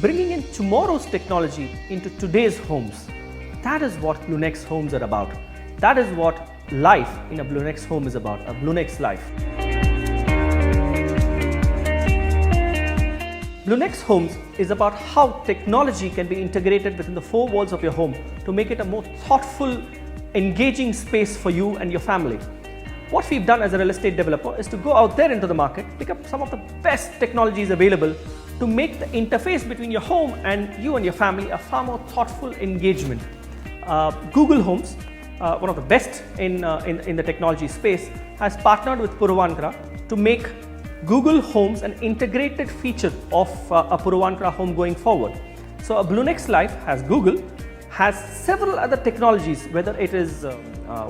bringing in tomorrow's technology into today's homes. That is what BluNex homes are about. That is what life in a BluNex home is about, a BluNex life. BluNex Homes is about how technology can be integrated within the four walls of your home to make it a more thoughtful, engaging space for you and your family. What we've done as a real estate developer is to go out there into the market, pick up some of the best technologies available to make the interface between your home and your family a far more thoughtful engagement. Google Homes, one of the best in the technology space, has partnered with Puravankara to make Google Homes an integrated feature of a Puravankara home going forward. So a BluNex Life has Google, has several other technologies, whether it is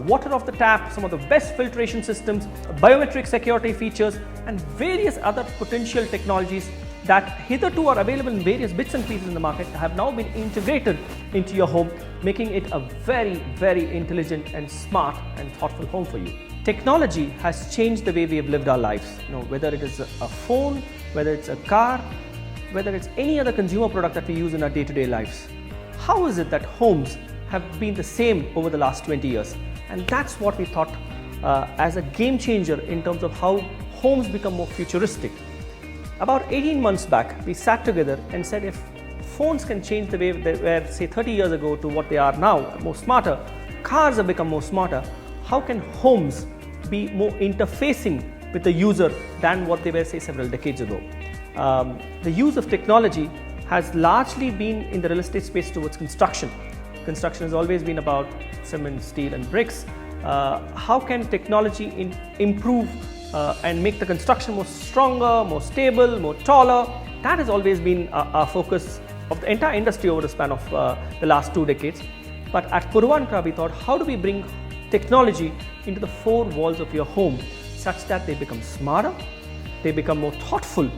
water off the tap, some of the best filtration systems, biometric security features, and various other potential technologies that hitherto are available in various bits and pieces in the market have now been integrated into your home, making it a very, very intelligent and smart and thoughtful home for you. Technology has changed the way we have lived our lives. Whether it is a phone, whether it's a car, whether it's any other consumer product that we use in our day-to-day lives. How is it that homes have been the same over the last 20 years? And that's what we thought as a game changer in terms of how homes become more futuristic. About 18 months back, we sat together and said, if phones can change the way they were, say, 30 years ago to what they are now, more smarter, cars have become more smarter, how can homes be more interfacing with the user than what they were, say, several decades ago? The use of technology has largely been in the real estate space towards construction. Construction has always been about cement, steel and bricks. How can technology improve and make the construction more stronger, more stable, more taller? That has always been our focus of the entire industry over the span of the last 2 decades. But at Puravankara, we thought, how do we bring technology into the four walls of your home such that they become smarter, they become more thoughtful?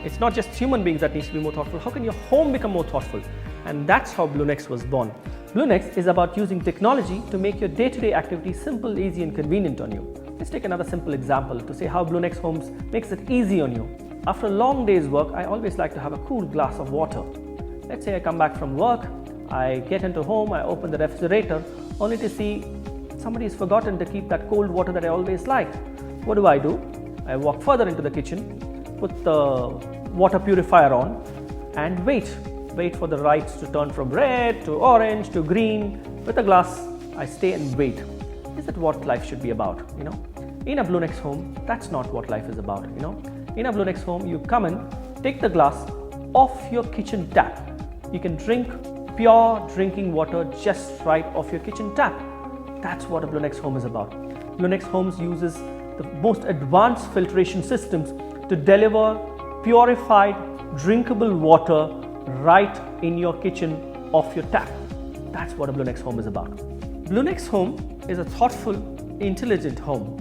It's not just human beings that needs to be more thoughtful. How can your home become more thoughtful? And that's how BluNex was born. BluNex is about using technology to make your day-to-day activities simple, easy and convenient on you. Let's take another simple example to say how BluNex Homes makes it easy on you. After a long day's work, I always like to have a cool glass of water. Let's say I come back from work, I get into home, I open the refrigerator, only to see somebody's forgotten to keep that cold water that I always liked. What do? I walk further into the kitchen, put the water purifier on and wait for the lights to turn from red to orange to green. With a glass, I stay and wait. Is that what life should be about? In a BluNex home, that's not what life is about. In a BluNex home, you come in, take the glass off your kitchen tap. You can drink pure drinking water just right off your kitchen tap. That's what a BluNex home is about. BluNex Homes uses the most advanced filtration systems to deliver purified, drinkable water right in your kitchen off your tap. That's what a BluNex home is about. BluNex home is a thoughtful, intelligent home.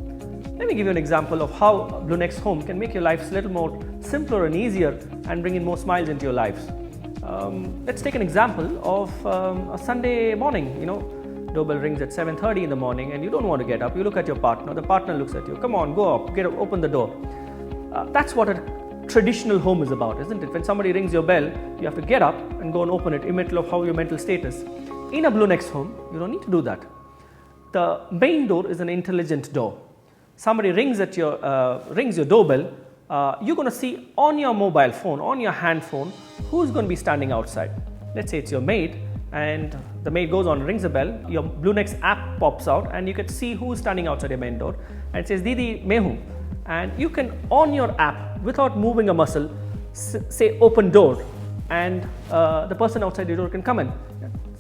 Let me give you an example of how a BluNex home can make your lives a little more simpler and easier and bring in more smiles into your lives. Let's take an example of a Sunday morning. Doorbell rings at 7:30 in the morning and you don't want to get up. You look at your partner, the partner looks at you. Come on, go up, get up, open the door. That's what a traditional home is about, isn't it? When somebody rings your bell, you have to get up and go and open it, irrespective of how your mental state is. In a BluNex home, you don't need to do that. The main door is an intelligent door. Somebody rings your doorbell, you're going to see on your mobile phone, on your hand phone, who's going to be standing outside. Let's say it's your maid, and the maid goes on, rings a bell, your BluNex app pops out and you can see who's standing outside your main door and it says, Didi, Mehu. And you can, on your app, without moving a muscle, say open door, and the person outside your door can come in.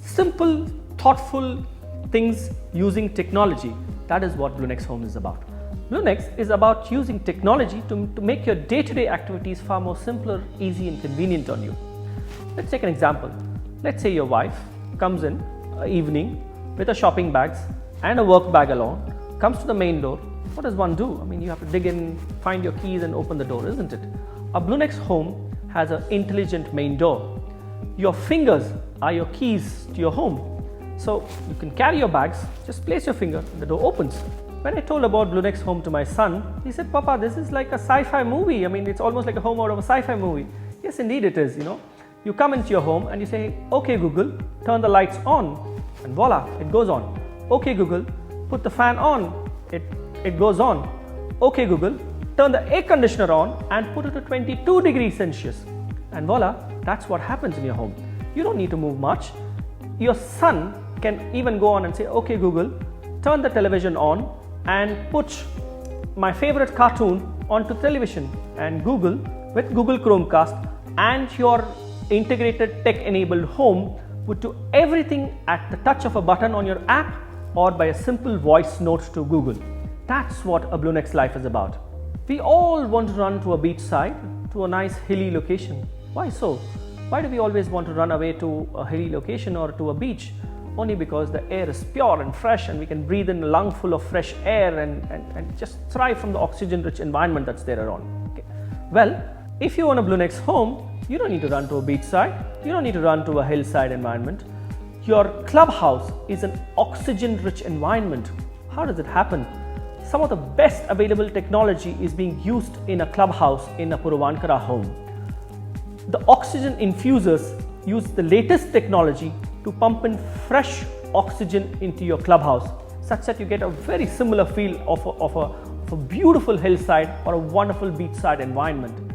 Simple, thoughtful things using technology. That is what BluNex Home is about. BluNex is about using technology to make your day-to-day activities far more simpler, easy and convenient on you. Let's take an example. Let's say your wife comes in evening with her shopping bags and a work bag along, comes to the main door. What does one do? You have to dig in, find your keys and open the door, isn't it? A BluNex home has an intelligent main door. Your fingers are your keys to your home. So you can carry your bags, just place your finger and the door opens. When I told about BluNex home to my son, he said, Papa, this is like a sci-fi movie. It's almost like a home out of a sci-fi movie. Yes, indeed it is, You come into your home and you say, okay Google, turn the lights on, and voila, it goes on. Okay Google, put the fan on, it goes on. Okay Google, turn the air conditioner on and put it to 22 degrees Celsius, and voila, that's what happens in your home. You don't need to move much. Your son can even go on and say, okay Google, turn the television on and put my favorite cartoon onto television, and Google, with Google Chromecast and your integrated tech-enabled home, would do everything at the touch of a button on your app or by a simple voice note to Google. That's what a BluNex Life is about. We all want to run to a beachside, to a nice hilly location. Why so? Why do we always want to run away to a hilly location or to a beach? Only because the air is pure and fresh and we can breathe in a lung full of fresh air and just thrive from the oxygen-rich environment that's there around. Okay. Well, if you own a BluNex home, you don't need to run to a beachside, you don't need to run to a hillside environment. Your clubhouse is an oxygen-rich environment. How does it happen? Some of the best available technology is being used in a clubhouse in a Puravankara home. The oxygen infusers use the latest technology to pump in fresh oxygen into your clubhouse, such that you get a very similar feel of a beautiful hillside or a wonderful beachside environment.